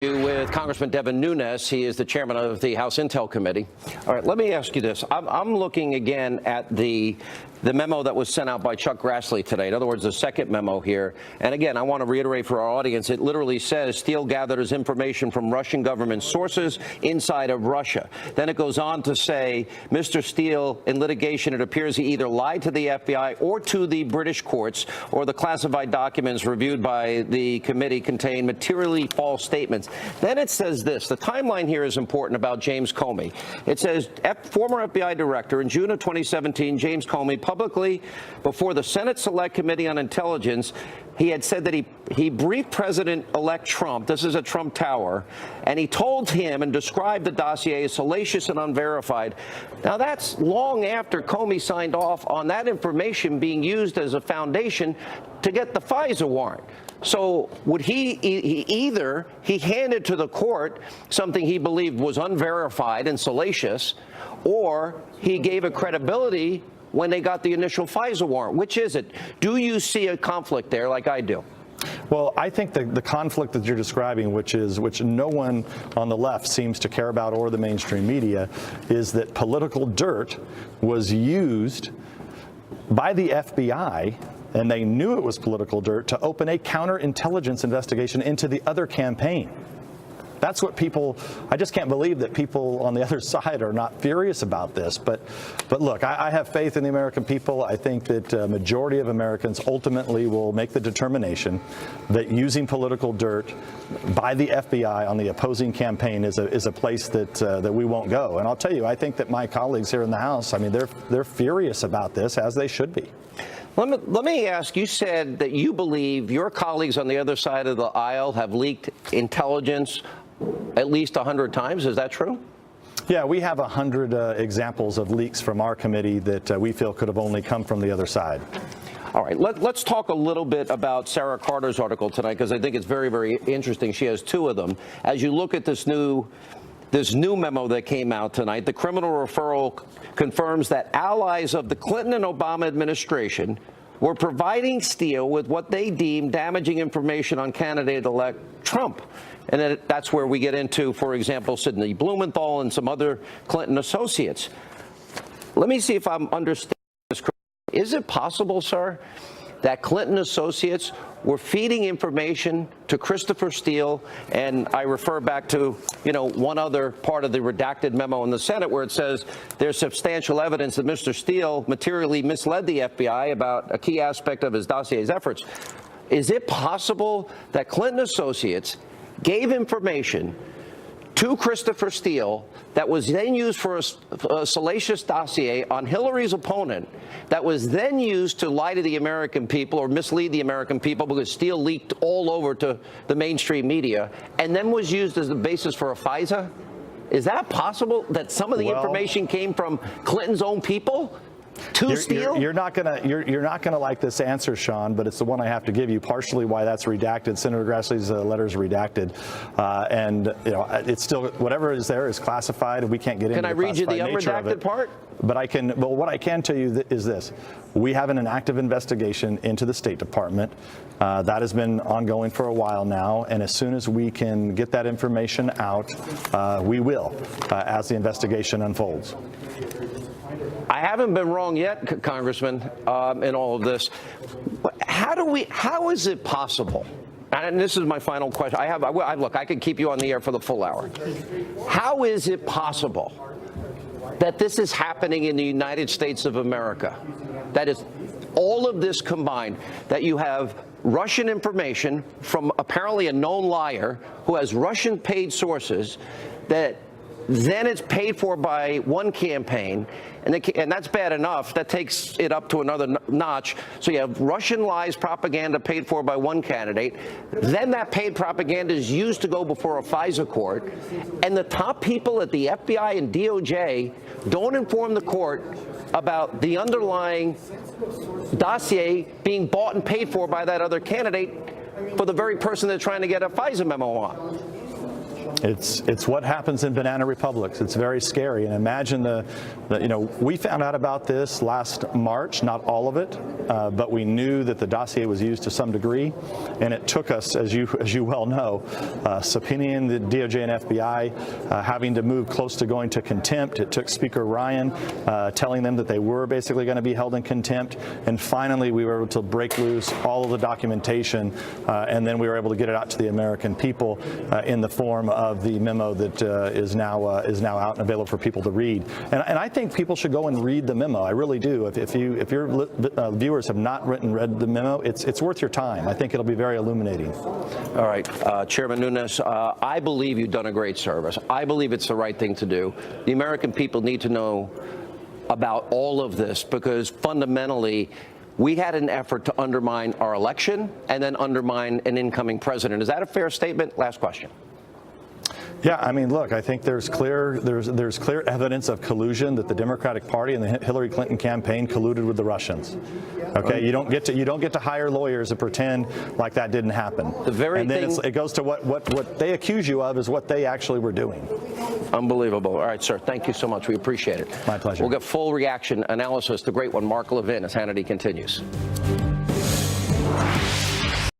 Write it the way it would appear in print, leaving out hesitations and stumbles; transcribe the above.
With Congressman Devin Nunes. He is the chairman of the House Intel Committee. All right, let me ask you this. I'm looking again at the memo that was sent out by Chuck Grassley today. In other words, the second memo here. And again, I want to reiterate for our audience, it literally says Steele gathered his information from Russian government sources inside of Russia. Then it goes on to say, Mr. Steele, in litigation, it appears he either lied to the FBI or to the British courts, or the classified documents reviewed by the committee contain materially false statements. Then it says this. The timeline here is important about James Comey. It says, former FBI director, in June of 2017, James Comey publicly, before the Senate Select Committee on Intelligence, he had said that he briefed President-elect Trump, this is at Trump Tower, and he told him and described the dossier as salacious and unverified. Now, that's long after Comey signed off on that information being used as a foundation to get the FISA warrant. So would he either handed to the court something he believed was unverified and salacious, or he gave it credibility when they got the initial FISA warrant? Which is it? Do you see a conflict there like I do? Well, I think the conflict that you're describing, which no one on the left seems to care about, or the mainstream media, is that political dirt was used by the FBI, and they knew it was political dirt, to open a counterintelligence investigation into the other campaign. That's what people, I just can't believe that people on the other side are not furious about this. But look, I have faith in the American people. I think that a majority of Americans ultimately will make the determination that using political dirt by the FBI on the opposing campaign is a place that we won't go. And I'll tell you, I think that my colleagues here in the House, I mean, they're furious about this, as they should be. Let me ask, you said that you believe your colleagues on the other side of the aisle have leaked intelligence at least 100 times. Is that true? Yeah, we have 100 examples of leaks from our committee that we feel could have only come from the other side. All right, let's talk a little bit about Sarah Carter's article tonight, because I think it's very, very interesting. She has two of them. As you look at this new memo that came out tonight, the criminal referral confirms that allies of the Clinton and Obama administration were providing Steele with what they deemed damaging information on candidate-elect Trump. And then that's where we get into, for example, Sidney Blumenthal and some other Clinton associates. Let me see if I'm understanding this correctly. Is it possible, sir, that Clinton associates were feeding information to Christopher Steele? And I refer back to, one other part of the redacted memo in the Senate where it says there's substantial evidence that Mr. Steele materially misled the FBI about a key aspect of his dossier's efforts. Is it possible that Clinton associates gave information to Christopher Steele that was then used for a salacious dossier on Hillary's opponent, that was then used to lie to the American people or mislead the American people because Steele leaked all over to the mainstream media, and then was used as the basis for a FISA? Is that possible, that some of the information came from Clinton's own people to Steele? You're not gonna like this answer, Sean, but it's the one I have to give you. Partially why that's redacted. Senator Grassley's letter is redacted, and it's still, whatever is there is classified, and we can't get into the classified nature of it. Can I read you the unredacted part? But I can. Well, what I can tell you is this: we have an active investigation into the State Department that has been ongoing for a while now, and as soon as we can get that information out, we will, as the investigation unfolds. I haven't been wrong yet, Congressman, in all of this. How is it possible? And this is my final question. Look, I could keep you on the air for the full hour. How is it possible that this is happening in the United States of America? That is all of this combined, that you have Russian information from apparently a known liar who has Russian paid sources, that then it's paid for by one campaign, and that's bad enough. That takes it up to another notch. So you have Russian lies propaganda paid for by one candidate. Then that paid propaganda is used to go before a FISA court. And the top people at the FBI and DOJ don't inform the court about the underlying dossier being bought and paid for by that other candidate for the very person they're trying to get a FISA memo on. It's what happens in banana republics. It's very scary. And imagine we found out about this last March, not all of it, but we knew that the dossier was used to some degree, and it took us, as you well know, subpoenaing the DOJ and FBI, having to move close to going to contempt. It took Speaker Ryan telling them that they were basically going to be held in contempt, and finally we were able to break loose all of the documentation, and then we were able to get it out to the American people in the form of the memo that is now out and available for people to read. And I think people should go and read the memo. I really do. If your viewers have not read the memo, it's worth your time. I think it'll be very illuminating. All right, Chairman Nunes, I believe you've done a great service. I believe it's the right thing to do. The American people need to know about all of this because fundamentally we had an effort to undermine our election and then undermine an incoming president. Is that a fair statement? Last question. Yeah, I mean, look, I think there's clear evidence of collusion that the Democratic Party and the Hillary Clinton campaign colluded with the Russians. Okay, you don't get to hire lawyers and pretend like that didn't happen. And then it goes to what they accuse you of is what they actually were doing. Unbelievable. All right, sir. Thank you so much. We appreciate it. My pleasure. We'll get full reaction analysis. The great one, Mark Levin, as Hannity continues.